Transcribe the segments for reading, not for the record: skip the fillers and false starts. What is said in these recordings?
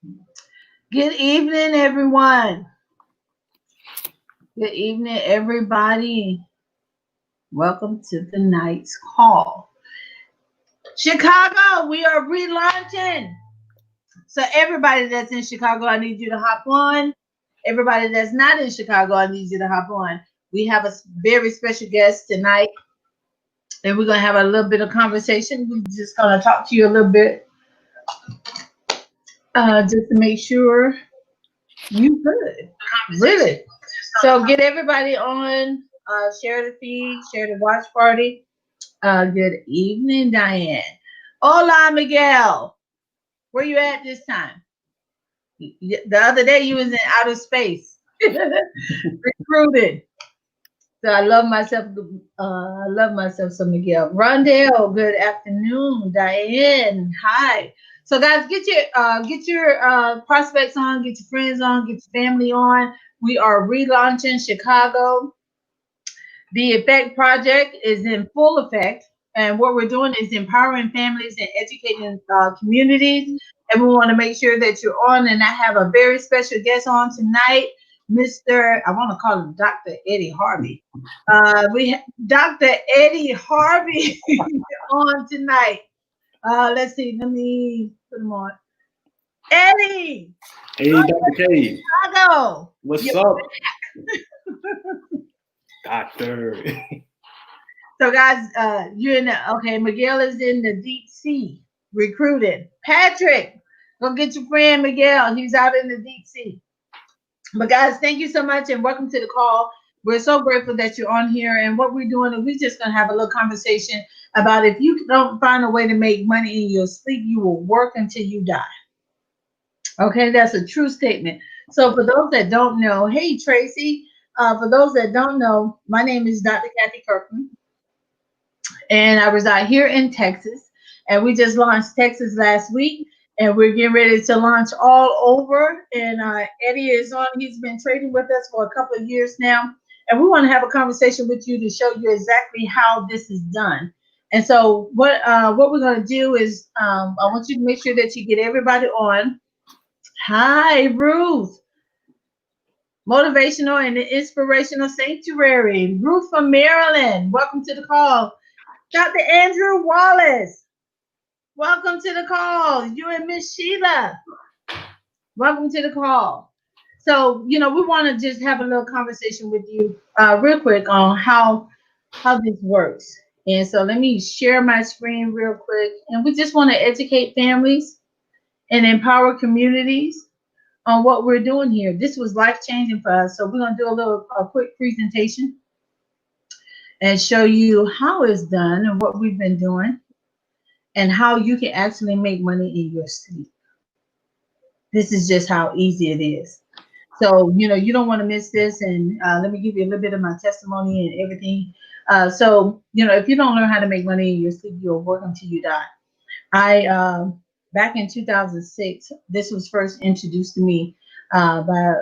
Good evening, everyone. Good evening, everybody. Welcome to the night's call. Chicago, we are relaunching. So, everybody that's in Chicago, I need you to hop on. Everybody that's not in Chicago, I need you to hop on. We have a very special guest tonight, and we're going to have a little bit of conversation. We're just going to talk to you a little bit just to make sure you good. Really. So get everybody on, share the feed, share the watch party. Good evening, Diane. Hola, Miguel. Where you at this time? The other day you was in outer space, recruited. So I love myself. I love myself some Miguel. Rondell. Good afternoon, Diane. Hi. So guys, get your prospects on, get your friends on, get your family on. We are relaunching Chicago. The Effect Project is in full effect, and what we're doing is empowering families and educating communities. And we want to make sure that you're on. And I have a very special guest on tonight, Mr. I want to call him Dr. Eddie Harvey. We have Dr. Eddie Harvey on tonight. Let's see. Let me put him on. Eddie. Hey, Dr. K. Chicago. What's up? Doctor. So guys, you're in the okay. Miguel is in the deep sea recruiting. Patrick, go get your friend Miguel. He's out in the deep sea. But guys, thank you so much and welcome to the call. We're so grateful that you're on here. And what we're doing is we're just gonna have a little conversation about if you don't find a way to make money in your sleep, you will work until you die. Okay, that's a true statement. So for those that don't know, hey Tracy, for those that don't know, my name is Dr. Kathy Kirkland and I reside here in Texas. And we just launched Texas last week, and we're getting ready to launch all over. And Eddie is on; he's been trading with us for a couple of years now, and we want to have a conversation with you to show you exactly how this is done. And so, what we're going to do is, I want you to make sure that you get everybody on. Hi, Ruth. Motivational and inspirational sanctuary. Ruth from Maryland. Welcome to the call. Dr. Andrew Wallace, welcome to the call. You and Miss Sheila, welcome to the call. So, we want to just have a little conversation with you real quick on how this works. And so let me share my screen real quick. And we just want to educate families and empower communities on what we're doing here. This was life changing for us. So we're going to do a quick presentation and show you how it's done and what we've been doing and how you can actually make money in your sleep. This is just how easy it is. So, you don't want to miss this. And let me give you a little bit of my testimony and everything. So, if you don't learn how to make money in your sleep, you'll work until you die. Back in 2006, this was first introduced to me by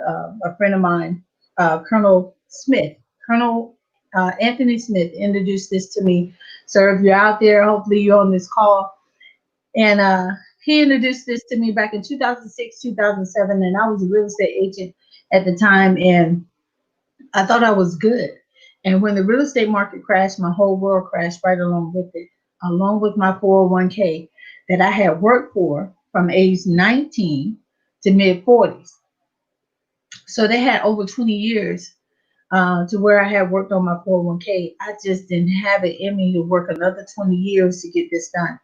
a friend of mine, Colonel Smith. Colonel Anthony Smith introduced this to me. So if you're out there, hopefully you're on this call. And he introduced this to me back in 2006, 2007, and I was a real estate agent at the time, and I thought I was good. And when the real estate market crashed, my whole world crashed right along with it, along with my 401k that I had worked for from age 19 to mid 40s. So they had over 20 years to where I had worked on my 401k. I just didn't have it in me to work another 20 years to get this done.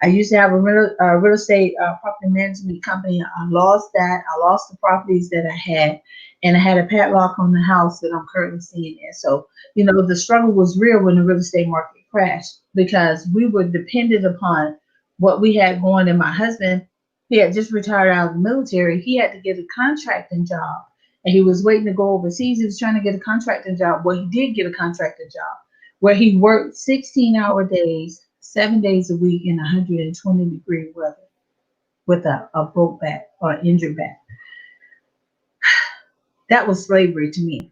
I used to have a real estate property management company. I lost that. I lost the properties that I had, and I had a padlock on the house that I'm currently staying in. So, the struggle was real when the real estate market crashed because we were dependent upon what we had going. And my husband, he had just retired out of the military. He had to get a contracting job, and he was waiting to go overseas. He was trying to get a contracting job. Well, he did get a contracting job where he worked 16-hour days, 7 days a week in 120-degree weather with a broke back or injured back. That was slavery to me.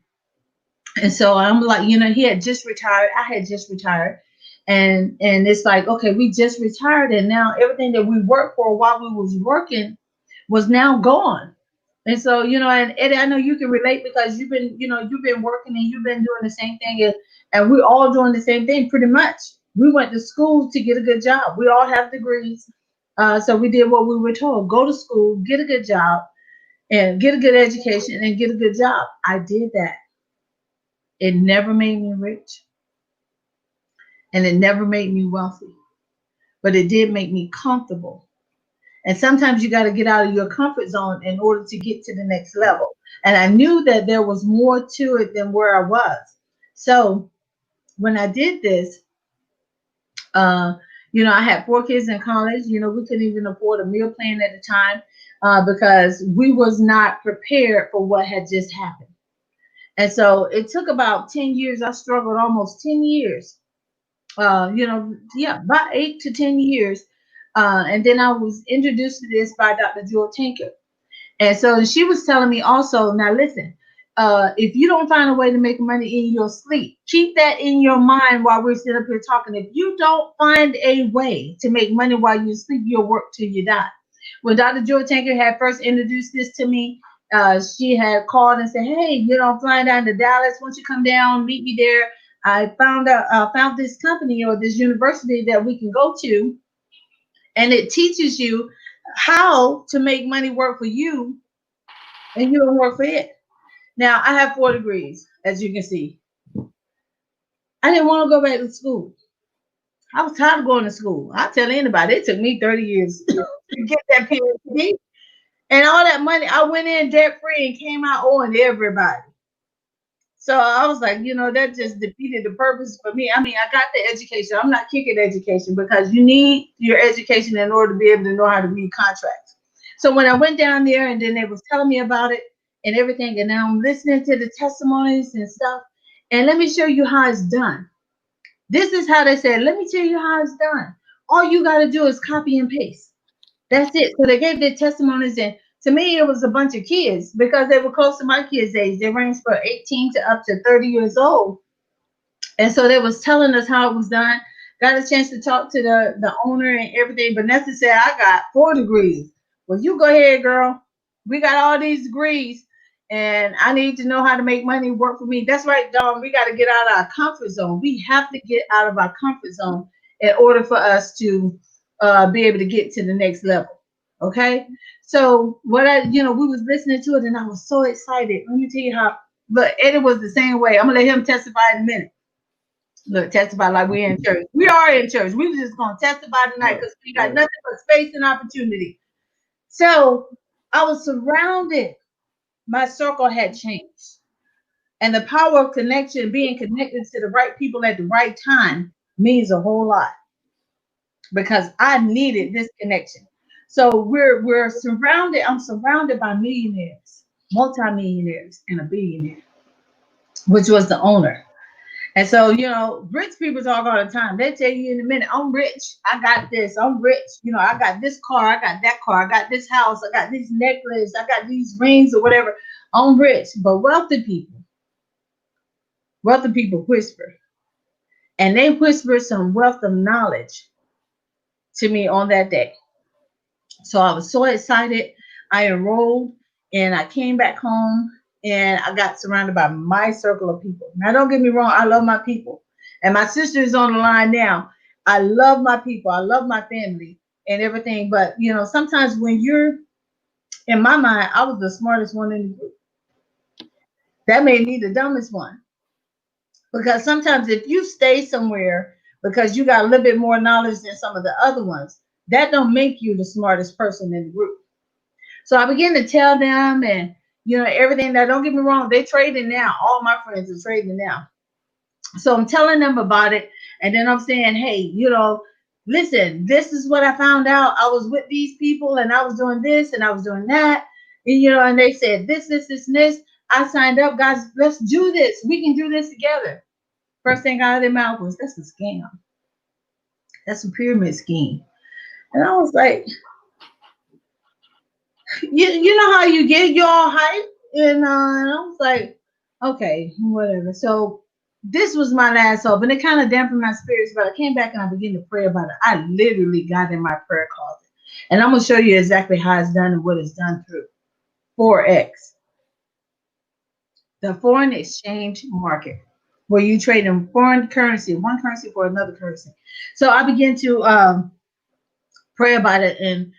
And so I'm like, he had just retired. I had just retired. And it's like, okay, we just retired. And now everything that we worked for while we was working, was now gone. And so, and Eddie, I know you can relate because you've been working and you've been doing the same thing, and we're all doing the same thing pretty much. We went to school to get a good job. We all have degrees. So we did what we were told: go to school, get a good job, and get a good education and get a good job. I did that. It never made me rich and it never made me wealthy, but it did make me comfortable. And sometimes you got to get out of your comfort zone in order to get to the next level. And I knew that there was more to it than where I was. So when I did this, uh, I had 4 kids in college. We couldn't even afford a meal plan at the time because we was not prepared for what had just happened. And so it took about 10 years. I struggled almost 10 years. Yeah, about 8 to 10 years. And then I was introduced to this by Dr. Jewel Tinker. And so she was telling me also, now listen, if you don't find a way to make money in your sleep, keep that in your mind while we're sitting up here talking. If you don't find a way to make money while you sleep, you'll work till you die. When Dr. Joy Tanker had first introduced this to me, she had called and said, "Hey, I'm flying down to Dallas. Once you come down, meet me there. I found this company or this university that we can go to, and it teaches you how to make money work for you, and you don't work for it." Now, I have 4 degrees, as you can see. I didn't want to go back to school. I was tired of going to school. I tell anybody, it took me 30 years to get that PhD. And all that money, I went in debt free and came out owing everybody. So I was like, that just defeated the purpose for me. I mean, I got the education. I'm not kicking education because you need your education in order to be able to know how to read contracts. So when I went down there and then they was telling me about it and everything, and now I'm listening to the testimonies and stuff. And let me show you how it's done. This is how they said, let me tell you how it's done. All you got to do is copy and paste. That's it. So they gave their testimonies, and to me, it was a bunch of kids because they were close to my kids' age. They ranged from 18 to up to 30 years old. And so they was telling us how it was done. Got a chance to talk to the owner and everything. Vanessa said, I got 4 degrees. Well, you go ahead, girl. We got all these degrees, and I need to know how to make money work for me. That's right, Dawn. We got to get out of our comfort zone. We have to get out of our comfort zone in order for us to be able to get to the next level. Okay. So we was listening to it, and I was so excited. Let me tell you how. But Eddie was the same way. I'm gonna let him testify in a minute. Look, testify like we're in church. We are in church. We were just gonna testify tonight because we got nothing but space and opportunity. So I was surrounded. My circle had changed. And the power of connection, being connected to the right people at the right time, means a whole lot because I needed this connection. So we're surrounded. I'm surrounded by millionaires, multimillionaires, and a billionaire, which was the owner. And so, rich people talk all the time. They tell you in a minute, I'm rich. I got this. I'm rich. I got this car. I got that car. I got this house. I got this necklace. I got these rings or whatever. I'm rich. But wealthy people whisper. And they whispered some wealth of knowledge to me on that day. So I was so excited. I enrolled and I came back home and I got surrounded by my circle of people. Now, don't get me wrong, I love my people. And my sister is on the line now. I love my people. I love my family and everything. But, sometimes when you're in my mind, I was the smartest one in the group. That made me the dumbest one. Because sometimes if you stay somewhere because you got a little bit more knowledge than some of the other ones, that don't make you the smartest person in the group. So I began to tell them and everything. Now don't get me wrong, they trading now. All my friends are trading now. So I'm telling them about it, and then I'm saying, hey, listen, this is what I found out. I was with these people and I was doing this and I was doing that. And they said this, and this. I signed up, guys, let's do this. We can do this together. First thing out of their mouth was, that's a scam. That's a pyramid scheme. And I was like, you know how you get you all hype, and I was like, okay, whatever. So this was my last hope, and it kind of dampened my spirits. But I came back and I began to pray about it. I literally got in my prayer closet, And I'm going to show you exactly how it's done and what it's done through Forex, the foreign exchange market, where you trade in foreign currency, one currency for another currency. So I began to pray about it, and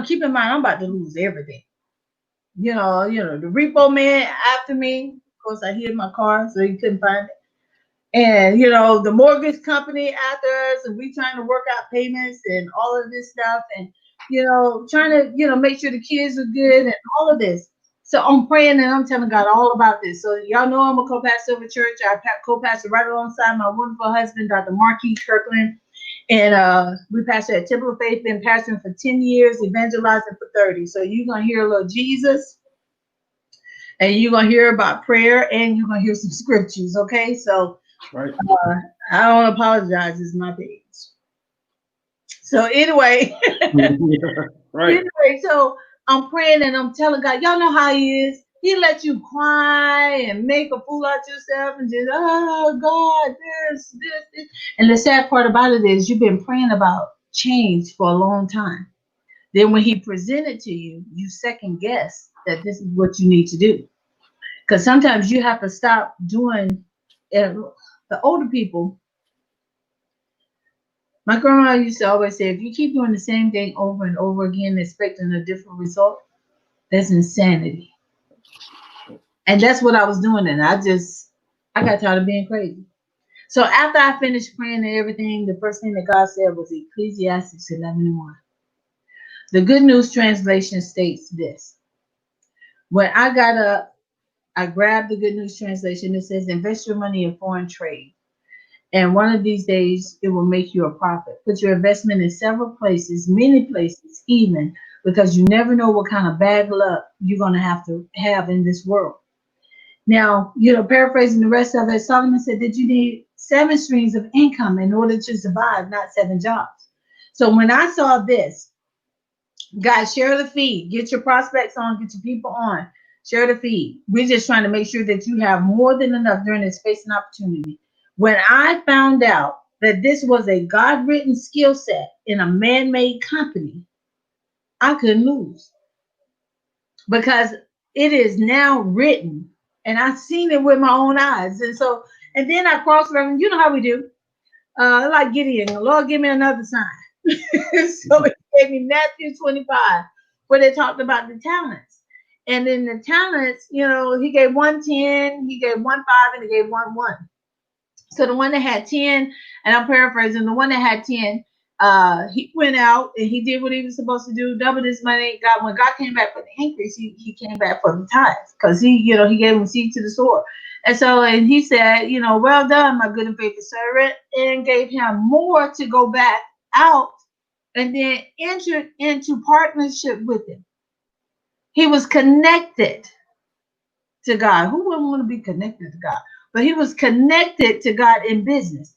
keep in mind, I'm about to lose everything. The repo man after me. Of course, I hid my car, so he couldn't find it. And the mortgage company after us, and we trying to work out payments and all of this stuff, and trying to make sure the kids are good and all of this. So I'm praying and I'm telling God all about this. So y'all know I'm a co-pastor of a church. I co-pastor right alongside my wonderful husband, Dr. Marquis Kirkland. And we pastor at Temple of Faith, been pastoring for 10 years, evangelizing for 30. So you're going to hear a little Jesus, and you're going to hear about prayer, and you're going to hear some scriptures, okay? So Right. I don't apologize. It's my page. So anyway, Right. anyway, so I'm praying and I'm telling God, y'all know how he is. He let you cry and make a fool out yourself and just, oh God, this. And the sad part about it is you've been praying about change for a long time. Then when he presented to you, you second guess that this is what you need to do. Because sometimes you have to stop doing it. The older people, my grandma used to always say, if you keep doing the same thing over and over again, expecting a different result, that's insanity. And that's what I was doing. And I got tired of being crazy. So after I finished praying and everything, the first thing that God said was Ecclesiastes 11:1. The Good News Translation states this. When I got up, I grabbed the Good News Translation. It says, invest your money in foreign trade. And one of these days, it will make you a profit. Put your investment in several places, many places even, because you never know what kind of bad luck you're going to have in this world. Now, paraphrasing the rest of it, Solomon said that you need 7 streams of income in order to survive, not 7 jobs. So when I saw this, guys, share the feed, get your prospects on, get your people on, share the feed. We're just trying to make sure that you have more than enough during this space and opportunity. When I found out that this was a God-written skill set in a man-made company, I couldn't lose, because it is now written and I've seen it with my own eyes. And then I cross-reference, you know how we do, like Gideon, Lord, give me another sign. So he gave me Matthew 25, where they talked about the talents. And in the talents, he gave 1 10, he gave 1 5, and he gave 1 1. So the one that had 10, and I'm paraphrasing, the one that had 10, he went out and he did what he was supposed to do, doubled his money. When God came back for the increase, he came back for the tithes, because he gave him seed to the sower. And he said, well done, my good and faithful servant, and gave him more to go back out and then entered into partnership with him. He was connected to God. Who wouldn't want to be connected to God? But he was connected to God in business.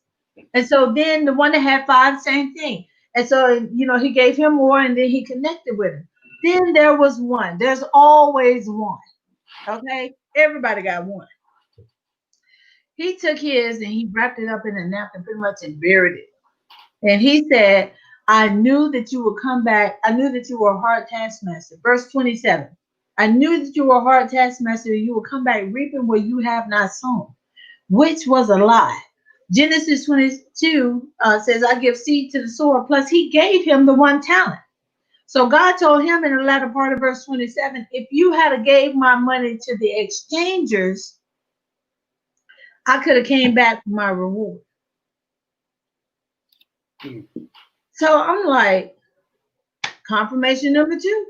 And so then the one that had 5, same thing. And so, he gave him more, and then he connected with him. Then there was one. There's always one. Okay? Everybody got one. He took his and he wrapped it up in a napkin pretty much and buried it. And he said, I knew that you would come back. I knew that you were a hard taskmaster. Verse 27. I knew that you were a hard taskmaster, and you will come back reaping where you have not sown, which was a lie. Genesis 22 says, I give seed to the sower, plus he gave him the 1 talent. So God told him in the latter part of verse 27, if you had gave my money to the exchangers, I could have came back for my reward. So I'm like, confirmation number 2.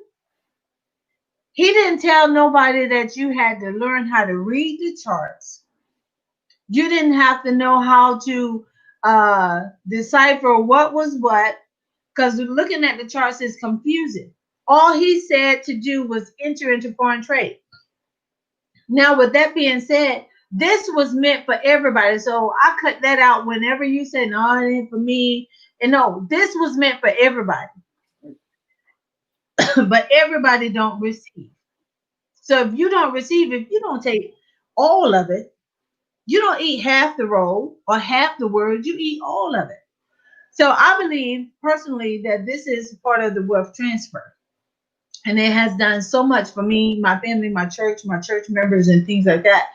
He didn't tell nobody that you had to learn how to read the charts. You didn't have to know how to decipher what was what, because looking at the charts is confusing. All he said to do was enter into foreign trade. Now, with that being said, this was meant for everybody. So I cut that out whenever you say, no, it ain't for me. And no, this was meant for everybody. But everybody don't receive. So if you don't receive, if you don't take all of it, you don't eat half the roll or half the word, you eat all of it. So I believe personally that this is part of the wealth transfer. And it has done so much for me, my family, my church members, and things like that.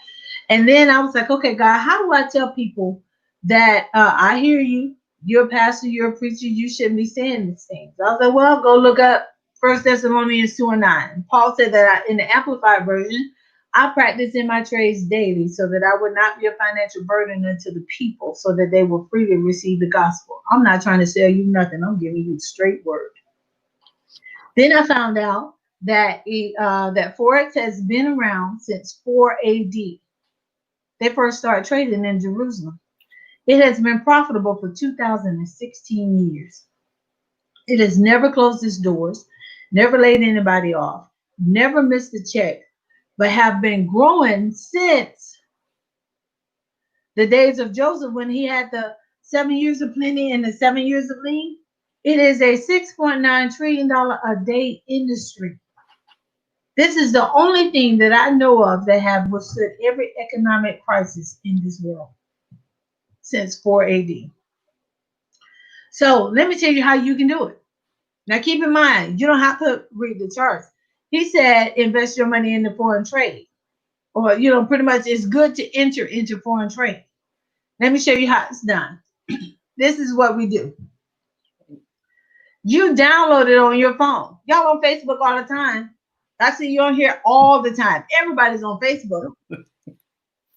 And then I was like, okay, God, how do I tell people that I hear you, you're a pastor, you're a preacher, you shouldn't be saying these things? I was like, well, go look up First Thessalonians 2:9. Paul said that in the Amplified version, I practice in my trades daily so that I would not be a financial burden unto the people, so that they will freely receive the gospel. I'm not trying to sell you nothing. I'm giving you straight word. Then I found out that that Forex has been around since 4 AD. They first started trading in Jerusalem. It has been profitable for 2016 years. It has never closed its doors, never laid anybody off, never missed a check, but have been growing since the days of Joseph when he had the 7 years of plenty and the 7 years of lean. It is a $6.9 trillion a day industry. This is the only thing that I know of that have withstood every economic crisis in this world since 4 AD. So let me tell you how you can do it. Now keep in mind, you don't have to read the charts. He said invest your money in the foreign trade. Or, pretty much it's good to enter into foreign trade. Let me show you how it's done. This is what we do. You download it on your phone. Y'all on Facebook all the time. I see you on here all the time. Everybody's on Facebook.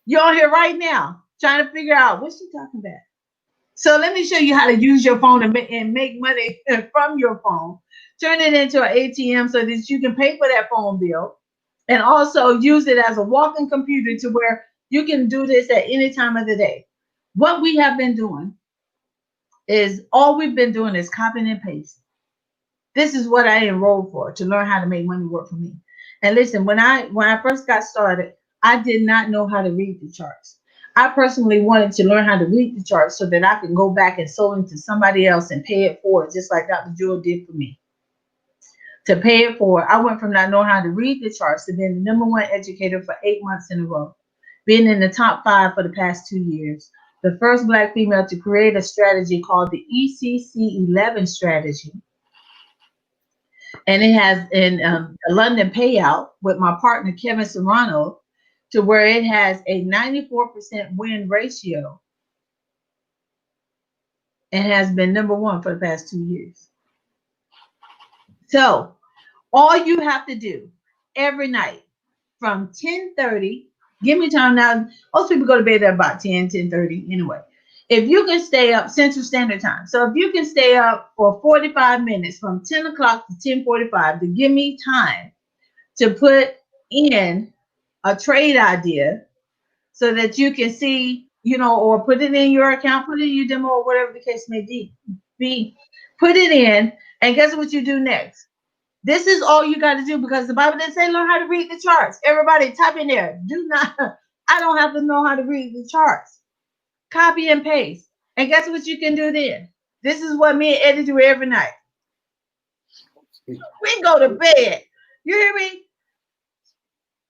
You're on here right now trying to figure out what's she talking about. So let me show you how to use your phone and make money from your phone. Turn it into an ATM so that you can pay for that phone bill, and also use it as a walking computer to where you can do this at any time of the day. What we have been doing is all we've been doing is copying and pasting. This is what I enrolled for, to learn how to make money work for me. And listen, when I first got started, I did not know how to read the charts. I personally wanted to learn how to read the charts so that I could go back and sow into somebody else and pay it forward, just like Dr. Jewel did for me. To pay it forward, I went from not knowing how to read the charts to being the #1 educator for 8 months in a row, being in the top 5 for the past 2 years, the first Black female to create a strategy called the E.F.E.C 11 strategy. And it has a London payout with my partner Kevin Serrano, to where it has a 94% win ratio and has been #1 for the past 2 years. So all you have to do every night from 10:30, give me time now. Most people go to bed at about 10:30 anyway. If you can stay up Central Standard Time, so if you can stay up for 45 minutes from 10 o'clock to 10:45 to give me time to put in a trade idea so that you can see, or put it in your account, put it in your demo, or whatever the case may be, put it in, and guess what you do next? This is all you got to do, because the Bible didn't say learn how to read the charts. Everybody type in there. I don't have to know how to read the charts. Copy and paste. And guess what you can do then? This is what me and Eddie do every night. We go to bed. You hear me?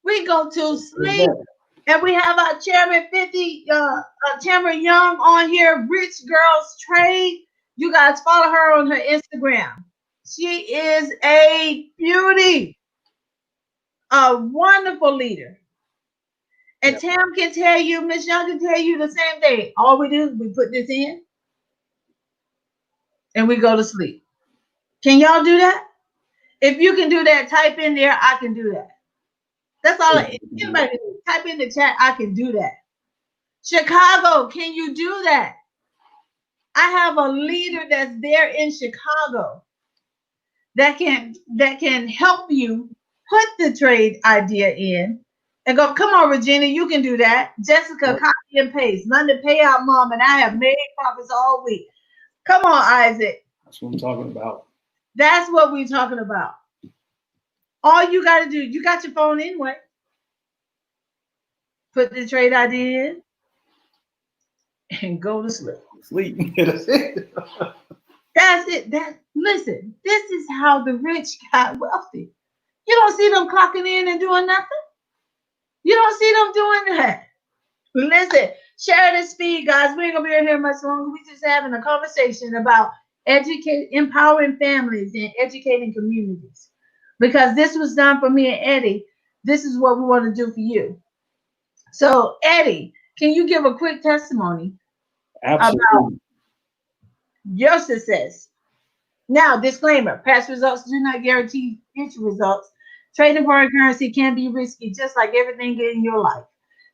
We go to sleep. And we have our Chairman 50, Chairman Young on here, Rich Girls Trade. You guys follow her on her Instagram. She is a beauty, a wonderful leader. And Tam can tell you, Miss Young can tell you the same thing. All we do is we put this in and we go to sleep. Can y'all do that? If you can do that, type in there, I can do that. That's all. Anybody type in the chat, I can do that. Chicago, can you do that? I have a leader that's there in Chicago that can help you put the trade idea in and go, come on, Regina, you can do that. Jessica, copy and paste. London payout mom, and I have made profits all week. Come on, Isaac. That's what I'm talking about. That's what we're talking about. All you got to do, you got your phone anyway. Put the trade idea in and go to sleep. Sleep. That's it. Listen, this is how the rich got wealthy. You don't see them clocking in and doing nothing. You don't see them doing that. Listen, Share this feed, guys. We ain't gonna be here much longer. We just having a conversation about empowering families and educating communities. Because this was done for me and Eddie. This is what we want to do for you. So, Eddie, can you give a quick testimony about Absolutely. your success? Now, disclaimer, past results do not guarantee future results. Trading foreign currency can be risky, just like everything in your life.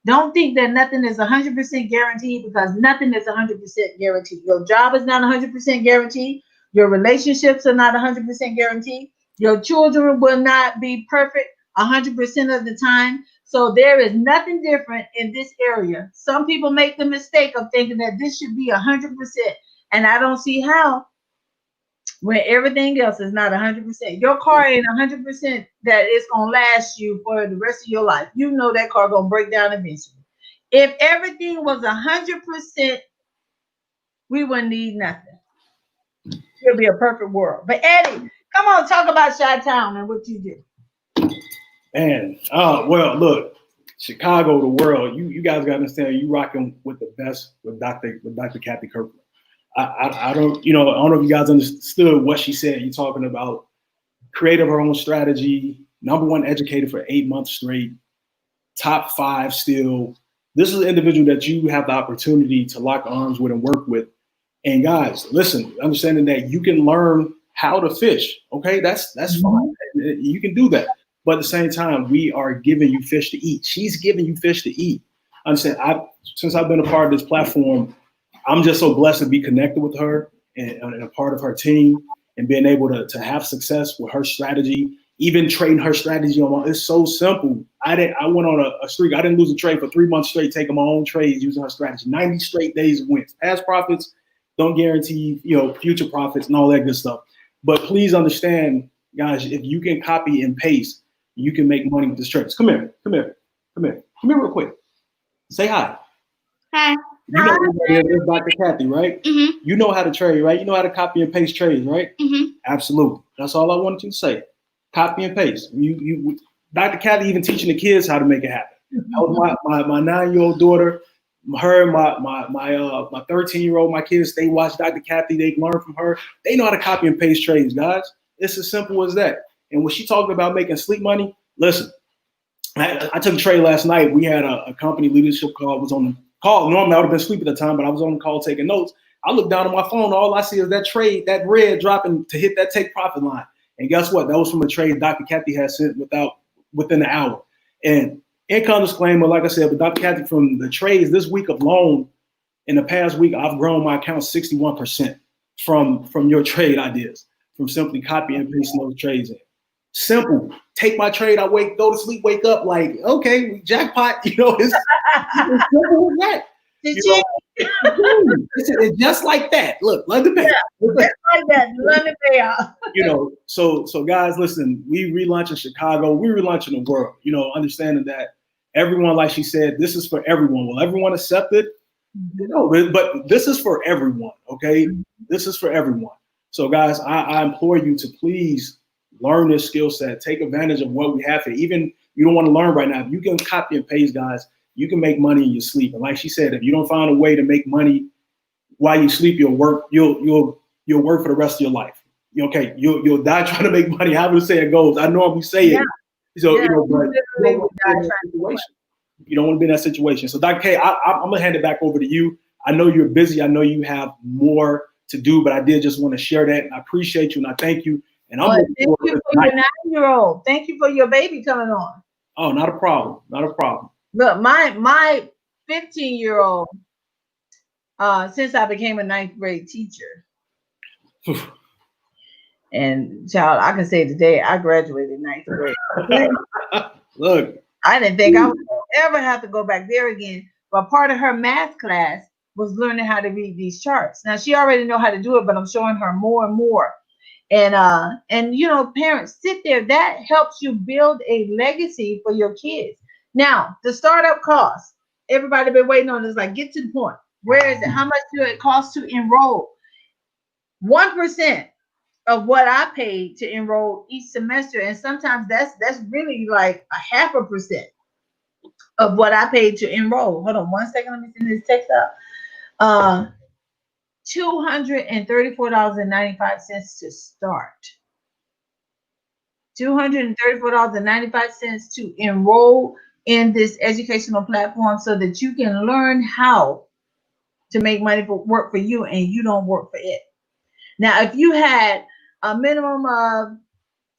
Don't think that nothing is 100% guaranteed, because nothing is 100% guaranteed. Your job is not 100% guaranteed. Your relationships are not 100% guaranteed. Your children will not be perfect 100% of the time. So there is nothing different in this area. Some people make the mistake of thinking that this should be 100%. And I don't see how, when everything else is not 100%. Your car ain't 100% that it's going to last you for the rest of your life. You know that car going to break down eventually. If everything was 100%, we wouldn't need nothing. It'll be a perfect world. But Eddie, come on, talk about Chi-Town and what you do. And well, look, Chicago, the world. You guys got to understand. You rocking with the best with Dr. Kathy Kirkland. I don't, I don't know if you guys understood what she said. You're talking about created her own strategy, #1 educator for 8 months straight, top 5 still. This is an individual that you have the opportunity to lock arms with and work with. And guys, listen, understanding that you can learn how to fish. Okay, that's fine. You can do that. But at the same time, we are giving you fish to eat. She's giving you fish to eat. Understand? Since I've been a part of this platform, I'm just so blessed to be connected with her and a part of her team and being able to have success with her strategy, even trading her strategy on. It's so simple. I went on a streak. I didn't lose a trade for 3 months straight, taking my own trades using her strategy. 90 straight days of wins. Past profits don't guarantee, future profits and all that good stuff. But please understand, guys, if you can copy and paste, you can make money with this trades. Come here real quick. Say hi. Hi. You know everybody is Dr. Kathy, right? Mm-hmm. You know how to trade, right? You know how to copy and paste trades, right? Mm-hmm. Absolutely. That's all I wanted you to say. Copy and paste. Dr. Kathy even teaching the kids how to make it happen. That was my 9-year-old daughter. Her and my 13-year-old, my kids, they watch Dr. Kathy. They learn from her. They know how to copy and paste trades, guys. It's as simple as that. And when she talking about making sleep money, listen, I took a trade last night. We had a company leadership call. Was on the call. Normally I would have been asleep at the time, but I was on the call taking notes. I look down at my phone. All I see is that trade, that red dropping to hit that take profit line. And guess what? That was from a trade Dr. Kathy had sent within the hour. And income disclaimer, like I said, but Dr. Kathy, from the trades this week alone, in the past week, I've grown my account 61% from your trade ideas, from simply copying and pasting those trades in. Simple. Take my trade. I go to sleep, wake up like, okay, jackpot. It's simple as that. It's just like that. Look, London Bay. Just like that, London Bay. So guys, listen. We relaunching Chicago. We relaunching the world. Understanding that everyone, like she said, this is for everyone. Will everyone accept it? But this is for everyone. Okay, this is for everyone. So guys, I implore you to please learn this skill set. Take advantage of what we have here. Even you don't want to learn right now. If you can copy and paste, guys, you can make money in your sleep. And like she said, if you don't find a way to make money while you sleep, you'll work for the rest of your life. You'll die trying to make money. However to say it goes. I normally say it. So but you don't want to be in that situation. So Dr. K, I'm gonna hand it back over to you. I know you're busy. I know you have more to do, but I did just want to share that. And I appreciate you and I thank you. And thank you for your 9-year-old. Thank you for your baby coming on. Oh, not a problem. Not a problem. Look, my 15-year-old, since I became a 9th grade teacher, and child, I can say today I graduated 9th grade. Look, I didn't think I would ever have to go back there again. But part of her math class was learning how to read these charts. Now she already know how to do it, but I'm showing her more and more. And parents, sit there. That helps you build a legacy for your kids. Now, the startup cost, everybody been waiting on this. Like, get to the point. Where is it? How much do it cost to enroll? 1% of what I paid to enroll each semester, and sometimes that's really like a 0.5%. of what I paid to enroll. Hold on one second. Let me send this text up. $234.95 to start. $234.95 to enroll in this educational platform so that you can learn how to make money for work for you and you don't work for it. Now, if you had a minimum of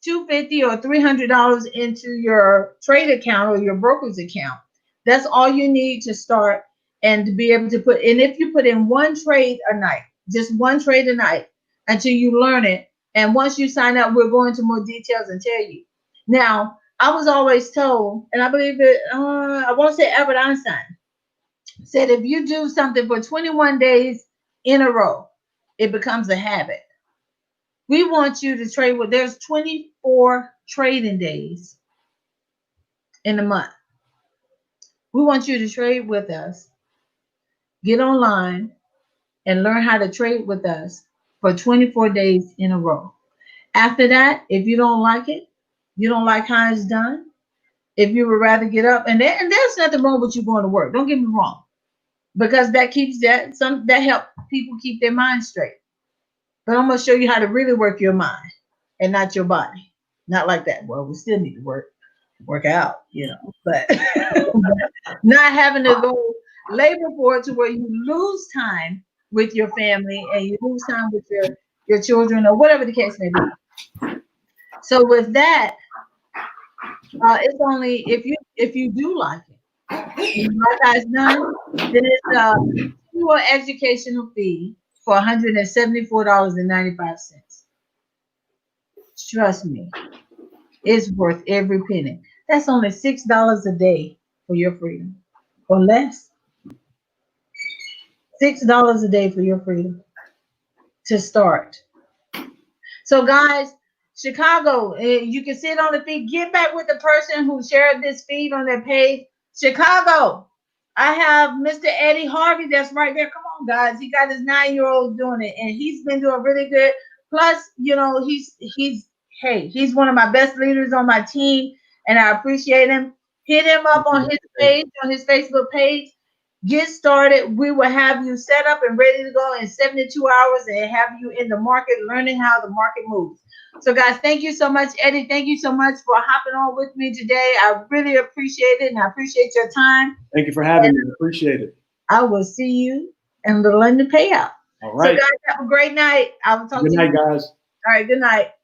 $250 or $300 into your trade account or your broker's account, that's all you need to start and to be able to put. And if you put in one trade a night, just one trade a night until you learn it, and once you sign up, we'll go into more details and tell you. Now, I was always told, and I believe it, I won't say Albert Einstein said, if you do something for 21 days in a row, it becomes a habit. We want you to trade with, there's 24 trading days in a month. We want you to trade with us, get online, and learn how to trade with us for 24 days in a row. After that, if you don't like it, you don't like how it's done, if you would rather get up, and there's nothing wrong with you going to work. Don't get me wrong, because that keeps that help people keep their mind straight. But I'm gonna show you how to really work your mind and not your body. Not like that. Well, we still need to work out, but not having to go labor for it to where you lose time with your family and you lose time with your children or whatever the case may be. So with that, it's only if you do like it. Like I done, then it's a annual educational fee for $174.95. Trust me, it's worth every penny. That's only $6 a day for your freedom, or less. $6 a day for your freedom to start. So, guys, Chicago, you can sit on the feed. Get back with the person who shared this feed on their page. Chicago, I have Mr. Eddie Harvey that's right there. Come on, guys. He got his 9-year-old doing it, and he's been doing really good. Plus, he's one of my best leaders on my team, and I appreciate him. Hit him up on his page, on his Facebook page. Get started. We will have you set up and ready to go in 72 hours and have you in the market learning how the market moves. So, guys, thank you so much, Eddie. Thank you so much for hopping on with me today. I really appreciate it, and I appreciate your time. Thank you for having me. Appreciate it. I will see you in the London payout. All right. So, guys, have a great night. I will talk to you. Good night, guys. All right, good night.